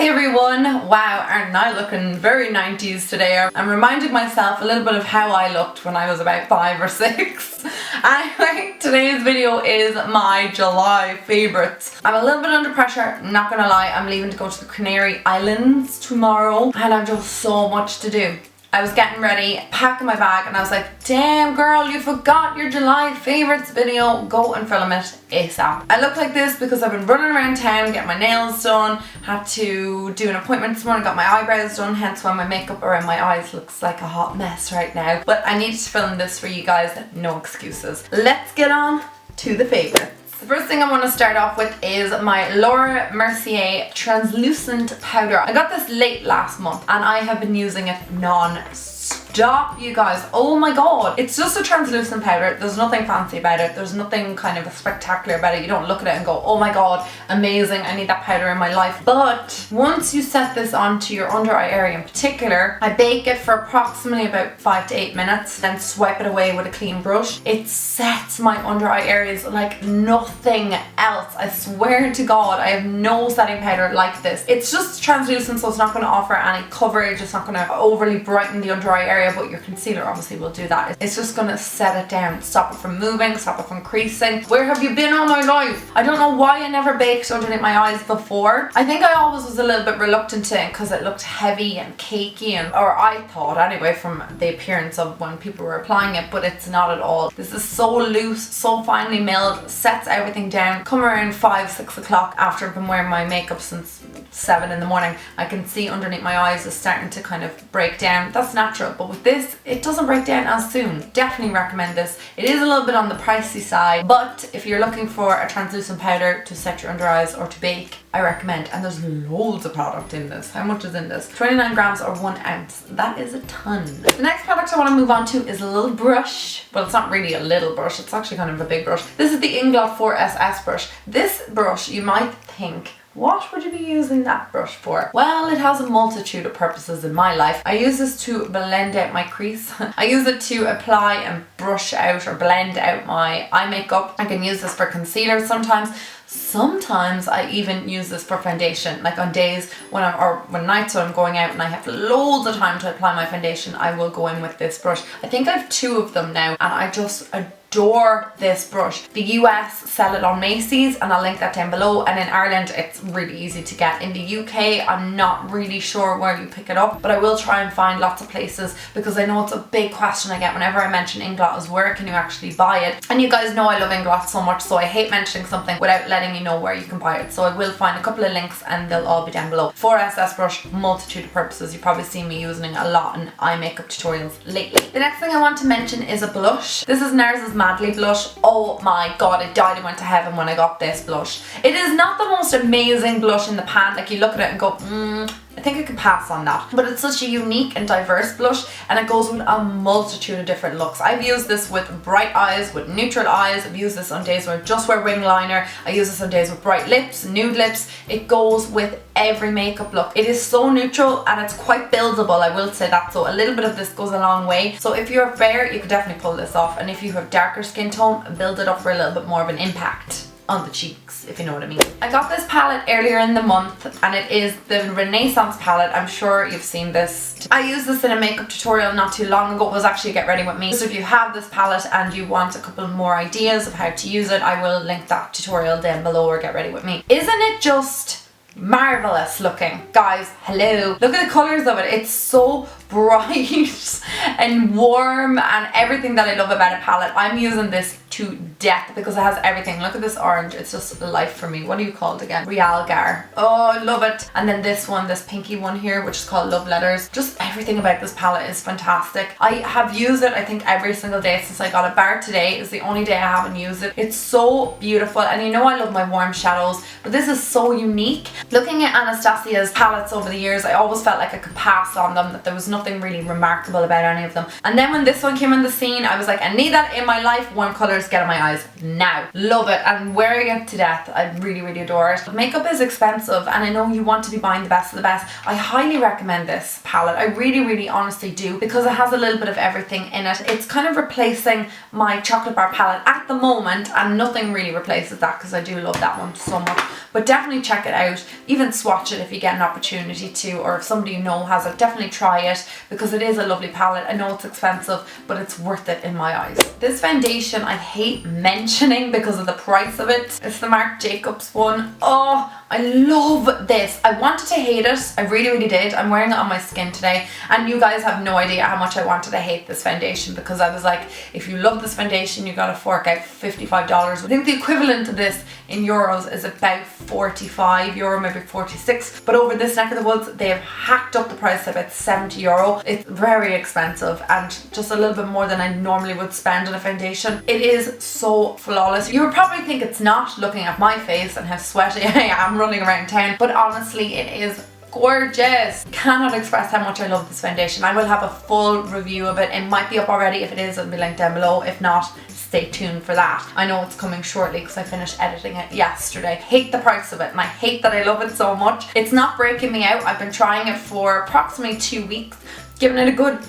Hi everyone! Wow, aren't I looking very 90s today? I'm reminding myself a little bit of how I looked when I was about 5 or 6. Anyway, today's video is my July favourites. I'm a little bit under pressure, not gonna lie. I'm leaving to go to the Canary Islands tomorrow and I've just so much to do. I was getting ready, packing my bag, and I was like, damn girl, you forgot your July favourites video. Go and film it ASAP. I look like this because I've been running around town getting my nails done, had to do an appointment this morning, got my eyebrows done, hence why my makeup around my eyes looks like a hot mess right now. But I needed to film this for you guys, no excuses. Let's get on to the favourites. The first thing I want to start off with is my Laura Mercier translucent powder. I got this late last month and I have been using it non-stop, you guys. Oh my god. It's just a translucent powder. There's nothing fancy about it. There's nothing kind of spectacular about it. You don't look at it and go, oh my god, amazing, I need that powder in my life. But once you set this onto your under eye area in particular, I bake it for approximately about 5 to 8 minutes, then swipe it away with a clean brush. It sets my under eye areas like nothing else. I swear to god, I have no setting powder like this. It's just translucent, so it's not going to offer any coverage. It's not going to overly brighten the under eye area, but your concealer obviously will do that. It's just going to set it down, stop it from moving, stop it from creasing. Where have you been all my life? I don't know why I never baked underneath my eyes before. I think I always was a little bit reluctant to it because it looked heavy and cakey, or I thought anyway from the appearance of when people were applying it, but it's not at all. This is so loose, so finely milled, sets everything down. Come around 5, 6 o'clock after I've been wearing my makeup since 7 in the morning, I can see underneath my eyes is starting to kind of break down. That's natural, but with this, it doesn't break down as soon. Definitely recommend this. It is a little bit on the pricey side, but if you're looking for a translucent powder to set your under eyes or to bake, I recommend. And there's loads of product in this. How much is in this? 29 grams or 1 ounce. That is a ton. The next product I want to move on to is a little brush. Well, it's not really a little brush, it's actually kind of a big brush. This is the INGLOT 4SS brush. This brush, you might think, what would you be using that brush for? Well, it has a multitude of purposes in my life. I use this to blend out my crease. I use it to apply and brush out or blend out my eye makeup. I can use this for concealer sometimes. Sometimes I even use this for foundation, like on days when nights when I'm going out and I have loads of time to apply my foundation, I will go in with this brush. I think I have 2 of them now and I just adore this brush. The US sell it on Macy's and I'll link that down below, and in Ireland it's really easy to get. In the UK I'm not really sure where you pick it up, but I will try and find lots of places because I know it's a big question I get whenever I mention INGLOT is where can you actually buy it? And you guys know I love INGLOT so much, so I hate mentioning something without letting you know where you can buy it. So I will find a couple of links and they'll all be down below. 4SS brush, multitude of purposes. You've probably seen me using it a lot in eye makeup tutorials lately. The next thing I want to mention is a blush. This is NARS's Madly blush. Oh my god, I died and went to heaven when I got this blush. It is not the most amazing blush in the pan, like you look at it and go, I think I can pass on that. But it's such a unique and diverse blush and it goes with a multitude of different looks. I've used this with bright eyes, with neutral eyes. I've used this on days where I just wear wing liner. I use this on days with bright lips, nude lips. It goes with every makeup look. It is so neutral and it's quite buildable, I will say that. So a little bit of this goes a long way. So if you're fair, you could definitely pull this off. And if you have darker skin tone, build it up for a little bit more of an impact on the cheeks, if you know what I mean. I got this palette earlier in the month and it is the Renaissance palette. I'm sure you've seen this. I used this in a makeup tutorial not too long ago. It was actually Get Ready With Me. So if you have this palette and you want a couple more ideas of how to use it, I will link that tutorial down below, or Get Ready With Me. Isn't it just marvelous looking? Guys, hello. Look at the colours of it. It's so bright and warm and everything that I love about a palette. I'm using this to death because it has everything. Look at this orange, it's just life for me. What are you called again? Realgar. Oh, I love it. And then this one, this pinky one here, which is called Love Letters. Just everything about this palette is fantastic. I have used it, I think, every single day since I got it. Bar today is the only day I haven't used it. It's so beautiful, and you know I love my warm shadows, but this is so unique. Looking at Anastasia's palettes over the years, I always felt like I could pass on them, that there was nothing nothing really remarkable about any of them. And then when this one came on the scene, I was like, I need that in my life. Warm colours, get on my eyes now. Love it. I'm wearing it to death. I really, really adore it. Makeup is expensive, and I know you want to be buying the best of the best. I highly recommend this palette. I really, really honestly do, because it has a little bit of everything in it. It's kind of replacing my chocolate bar palette at the moment, and nothing really replaces that because I do love that one so much. But definitely check it out. Even swatch it if you get an opportunity to, or if somebody you know has it, definitely try it because it is a lovely palette. I know it's expensive, but it's worth it in my eyes. This foundation I hate mentioning because of the price of it. It's the Marc Jacobs one. Oh, I love this. I wanted to hate it. I really, really did. I'm wearing it on my skin today, and you guys have no idea how much I wanted to hate this foundation, because I was like, if you love this foundation, you gotta fork out $55. I think the equivalent of this in euros is about 45 euro, maybe 46. But over this neck of the woods, they have hacked up the price to about 70 euro. It's very expensive and just a little bit more than I normally would spend on a foundation. It is so flawless. You would probably think it's not, looking at my face and how sweaty I am running around town, but honestly it is gorgeous. Cannot express how much I love this foundation. I will have a full review of it. It might be up already. If it is, it'll be linked down below. If not, stay tuned for that. I know it's coming shortly because I finished editing it yesterday. Hate the price of it, and I hate that I love it so much. It's not breaking me out. I've been trying it for approximately 2 weeks. Given it a good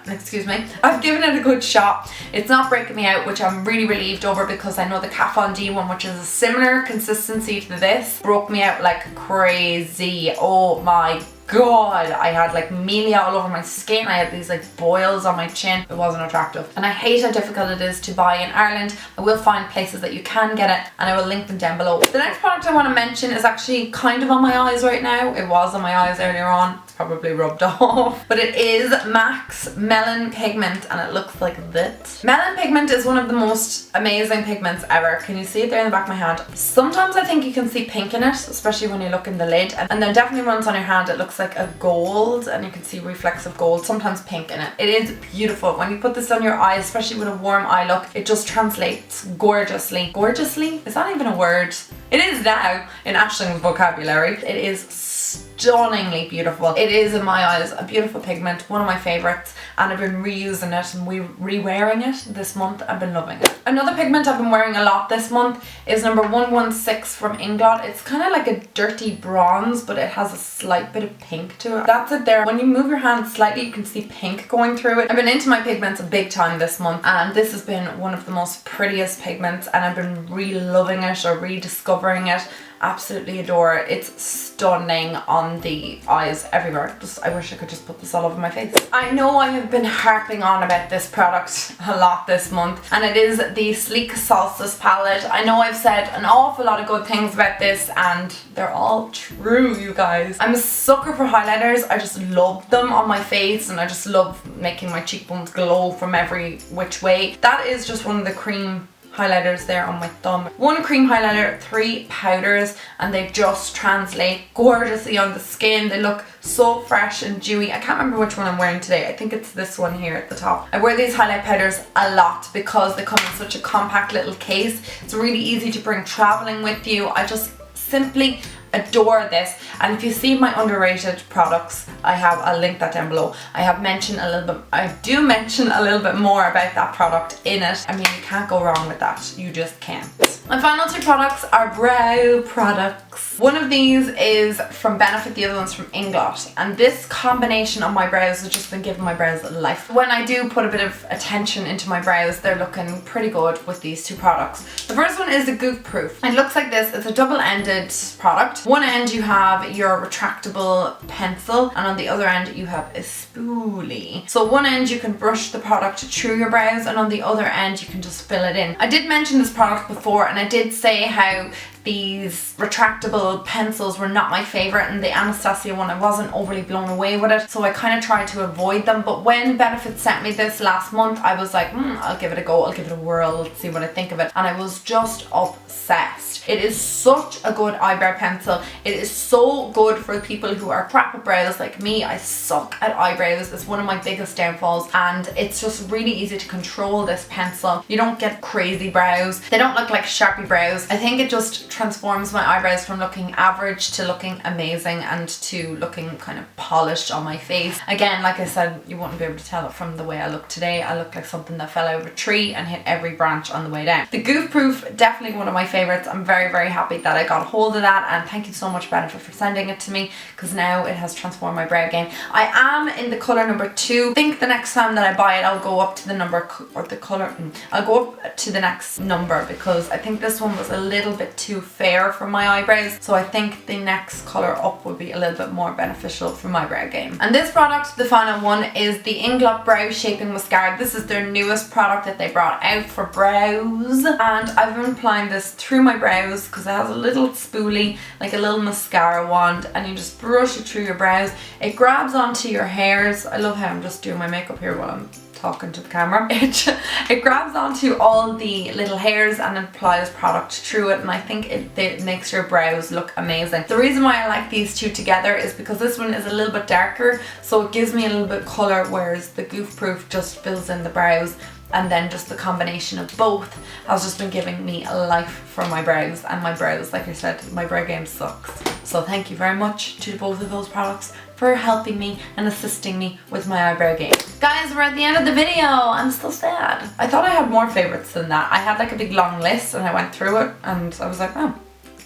excuse me, I've given it a good shot. It's not breaking me out, which I'm really relieved over, because I know the Kat Von D one, which is a similar consistency to this, broke me out like crazy. Oh my god, I had like mealy all over my skin. I had these like boils on my chin. It wasn't attractive, and I hate how difficult it is to buy in Ireland. I will find places that you can get it, and I will link them down below. The next product I want to mention is actually kind of on my eyes right now. It was on my eyes earlier on. It's probably rubbed off, but it is MAC's Melon Pigment, and it looks like this. Melon Pigment is one of the most amazing pigments ever. Can you see it there in the back of my hand? Sometimes I think you can see pink in it, especially when you look in the lid, and then definitely once on your hand it looks like a gold, and you can see reflects of gold, sometimes pink in it. It is beautiful. When you put this on your eyes, especially with a warm eye look, it just translates gorgeously. Gorgeously? Is that even a word? It is now in Ashling's vocabulary. It is stunningly beautiful. It is, in my eyes, a beautiful pigment, one of my favorites, and I've been reusing it and re-wearing it this month. I've been loving it. Another pigment I've been wearing a lot this month is number 116 from INGLOT. It's kind of like a dirty bronze, but it has a slight bit of pink to it. That's it there. When you move your hand slightly, you can see pink going through it. I've been into my pigments a big time this month, and this has been one of the most prettiest pigments, and I've been re-loving it or rediscovering it. Absolutely adore it. It's stunning on the eyes everywhere. I wish I could just put this all over my face. I know I have been harping on about this product a lot this month, and it is the Sleek Solstice palette. I know I've said an awful lot of good things about this, and they're all true, you guys. I'm a sucker for highlighters. I just love them on my face, and I just love making my cheekbones glow from every which way. That is just one of the cream highlighters there on my thumb. 1 cream highlighter, 3 powders, and they just translate gorgeously on the skin. They look so fresh and dewy. I can't remember which one I'm wearing today. I think it's this one here at the top. I wear these highlight powders a lot because they come in such a compact little case. It's really easy to bring traveling with you. I just simply adore this. And if you see my underrated products, I'll link that down below. I do mention a little bit more about that product in it. I mean, you can't go wrong with that. You just can't. My final 2 products are brow products. One of these is from Benefit, the other one's from INGLOT, and this combination on my brows has just been giving my brows life. When I do put a bit of attention into my brows, they're looking pretty good with these 2 products. The first one is the GEEK Proof. It looks like this. It's a double-ended product. One end you have your retractable pencil, and on the other end you have a spoolie. So one end you can brush the product through your brows, and on the other end you can just fill it in. I did mention this product before, and I did say how these retractable pencils were not my favourite, and the Anastasia one, I wasn't overly blown away with it, so I kind of tried to avoid them. But when Benefit sent me this last month, I was like, I'll give it a go, I'll give it a whirl, see what I think of it, and I was just obsessed. It is such a good eyebrow pencil. It is so good for people who are crap at brows like me. I suck at eyebrows. It's one of my biggest downfalls, and it's just really easy to control this pencil. You don't get crazy brows. They don't look like Sharpie brows. I think it just transforms my eyebrows from looking average to looking amazing and to looking kind of polished on my face. Again, like I said, you wouldn't be able to tell it from the way I look today. I look like something that fell out of a tree and hit every branch on the way down. The Goof Proof, definitely one of my favorites. I'm very, very happy that I got hold of that, and thank you so much, Benefit, for sending it to me, because now it has transformed my brow game. I am in the colour number 2. I think the next time that I buy it, I'll go up to the number, or the colour, I'll go up to the next number, because I think this one was a little bit too fair for my eyebrows, so I think the next colour up would be a little bit more beneficial for my brow game. And this product, the final one, is the INGLOT Brow Shaping Mascara. This is their newest product that they brought out for brows, and I've been applying this through my brows because it has a little spoolie, like a little mascara wand, and you just brush it through your brows. It grabs onto your hairs. I love how I'm just doing my makeup here while I'm talking to the camera. It grabs onto all the little hairs and applies product through it, and I think it makes your brows look amazing. The reason why I like these two together is because this one is a little bit darker, so it gives me a little bit colour, whereas the Goof Proof just fills in the brows, and then just the combination of both has just been giving me a life for my brows. And my brows, like I said, my brow game sucks. So thank you very much to both of those products for helping me and assisting me with my eyebrow game. Guys, we're at the end of the video. I'm so sad. I thought I had more favorites than that. I had like a big long list and I went through it and I was like, oh,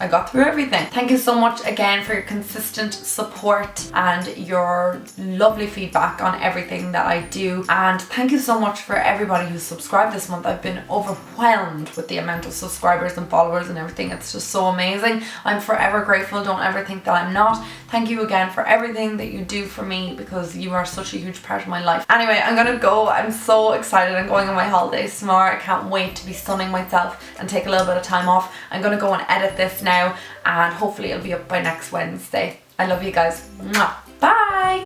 I got through everything. Thank you so much again for your consistent support and your lovely feedback on everything that I do. And thank you so much for everybody who's subscribed this month. I've been overwhelmed with the amount of subscribers and followers and everything. It's just so amazing. I'm forever grateful. Don't ever think that I'm not. Thank you again for everything that you do for me, because you are such a huge part of my life. Anyway, I'm gonna go. I'm so excited. I'm going on my holidays tomorrow. I can't wait to be sunning myself and take a little bit of time off. I'm gonna go and edit this now, and hopefully it'll be up by next Wednesday. I love you guys. Mwah. Bye!